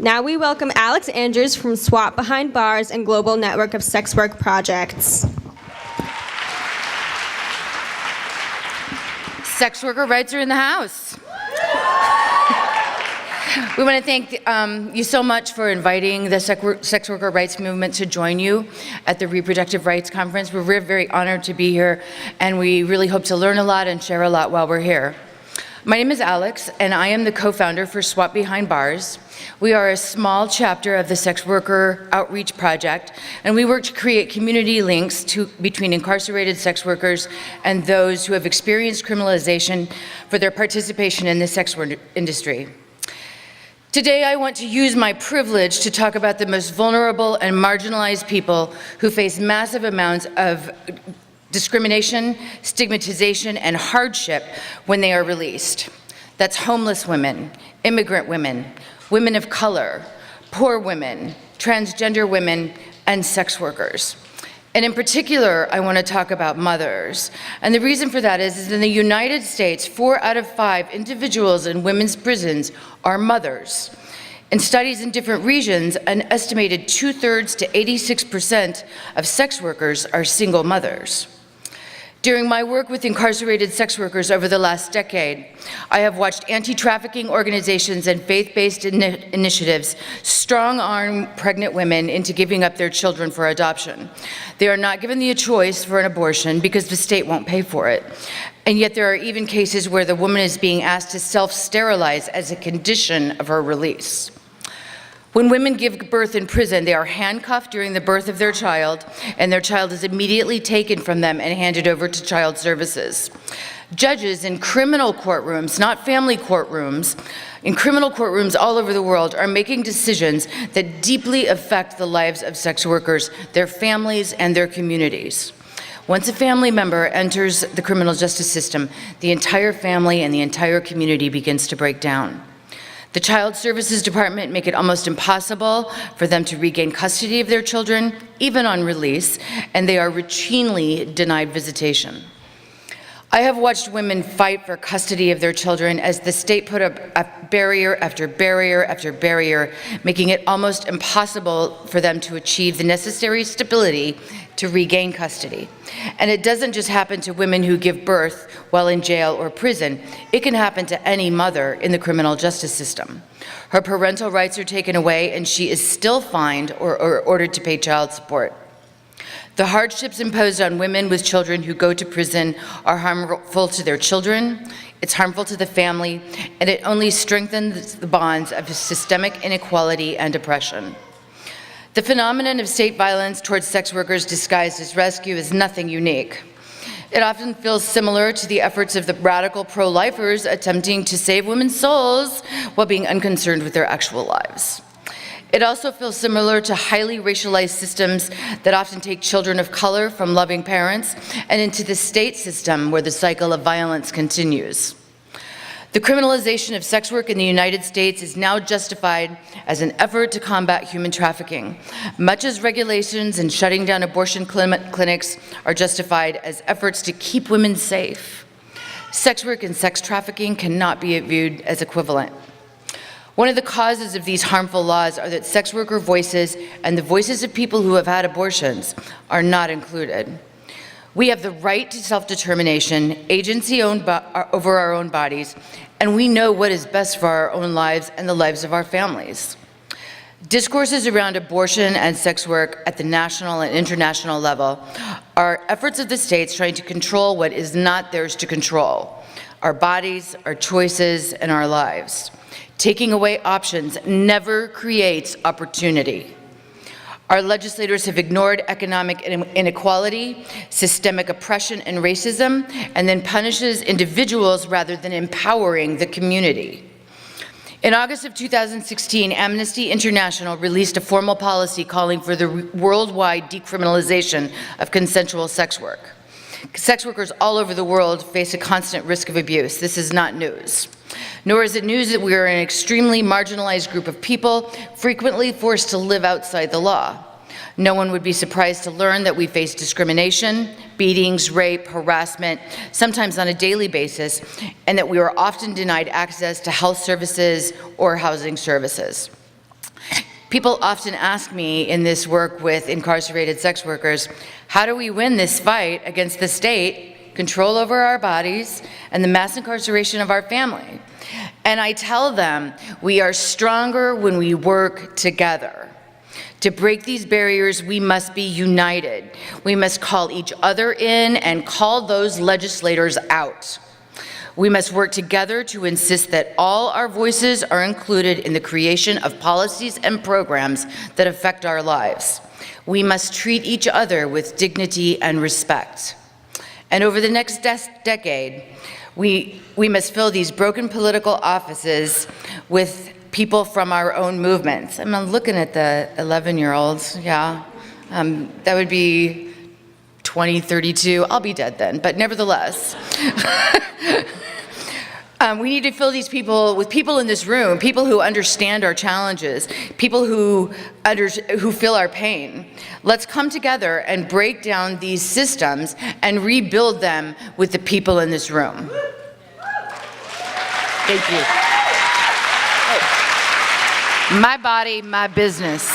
Now we welcome Alex Andrews from SWOP Behind Bars and Global Network of Sex Work Projects. Sex worker rights are in the house. We want to thank you so much for inviting the sex worker rights movement to join you at the Reproductive Rights Conference. We're very honored to be here, and we really hope to learn a lot and share a lot while we're here. My name is Alex, and I am the co-founder for SWOP Behind Bars. We are a small chapter of the Sex Worker Outreach Project, and we work to create community links between incarcerated sex workers and those who have experienced criminalization for their participation in the sex work industry. Today, I want to use my privilege to talk about the most vulnerable and marginalized people who face massive amounts of discrimination, stigmatization, and hardship when they are released. That's homeless women, immigrant women, women of color, poor women, transgender women, and sex workers. And in particular, I want to talk about mothers. And the reason for that is in the United States, 4 out of 5 individuals in women's prisons are mothers. In studies in different regions, an estimated 2/3 to 86% of sex workers are single mothers. During my work with incarcerated sex workers over the last decade, I have watched anti-trafficking organizations and faith-based initiatives strong-arm pregnant women into giving up their children for adoption. They are not given the choice for an abortion because the state won't pay for it. And yet there are even cases where the woman is being asked to self-sterilize as a condition of her release. When women give birth in prison, they are handcuffed during the birth of their child, and their child is immediately taken from them and handed over to child services. Judges in criminal courtrooms, not family courtrooms, in criminal courtrooms all over the world are making decisions that deeply affect the lives of sex workers, their families, and their communities. Once a family member enters the criminal justice system, the entire family and the entire community begins to break down. The Child Services Department make it almost impossible for them to regain custody of their children, even on release, and they are routinely denied visitation. I have watched women fight for custody of their children as the state put up barrier after barrier after barrier, making it almost impossible for them to achieve the necessary stability to regain custody. And it doesn't just happen to women who give birth while in jail or prison. It can happen to any mother in the criminal justice system. Her parental rights are taken away, and she is still fined or ordered to pay child support. The hardships imposed on women with children who go to prison are harmful to their children, it's harmful to the family, and it only strengthens the bonds of systemic inequality and oppression. The phenomenon of state violence towards sex workers disguised as rescue is nothing unique. It often feels similar to the efforts of the radical pro-lifers attempting to save women's souls while being unconcerned with their actual lives. It also feels similar to highly racialized systems that often take children of color from loving parents and into the state system where the cycle of violence continues. The criminalization of sex work in the United States is now justified as an effort to combat human trafficking, much as regulations and shutting down abortion clinics are justified as efforts to keep women safe. Sex work and sex trafficking cannot be viewed as equivalent. One of the causes of these harmful laws are that sex worker voices and the voices of people who have had abortions are not included. We have the right to self-determination, agency over our own bodies, and we know what is best for our own lives and the lives of our families. Discourses around abortion and sex work at the national and international level are efforts of the states trying to control what is not theirs to control: our bodies, our choices, and our lives. Taking away options never creates opportunity. Our legislators have ignored economic inequality, systemic oppression, and racism, and then punishes individuals rather than empowering the community. In August of 2016, Amnesty International released a formal policy calling for the worldwide decriminalization of consensual sex work. Sex workers all over the world face a constant risk of abuse. This is not news. Nor is it news that we are an extremely marginalized group of people, frequently forced to live outside the law. No one would be surprised to learn that we face discrimination, beatings, rape, harassment, sometimes on a daily basis, and that we are often denied access to health services or housing services. People often ask me in this work with incarcerated sex workers, how do we win this fight against the state, control over our bodies, and the mass incarceration of our family? And I tell them, we are stronger when we work together. To break these barriers, we must be united. We must call each other in and call those legislators out. We must work together to insist that all our voices are included in the creation of policies and programs that affect our lives. We must treat each other with dignity and respect. And over the next decade, we must fill these broken political offices with people from our own movements. I'm looking at the 11-year-olds, yeah. That would be 2032. I'll be dead then, but nevertheless. We need to fill these people with people in this room, people who understand our challenges, people who feel our pain. Let's come together and break down these systems and rebuild them with the people in this room. Thank you. My body, my business.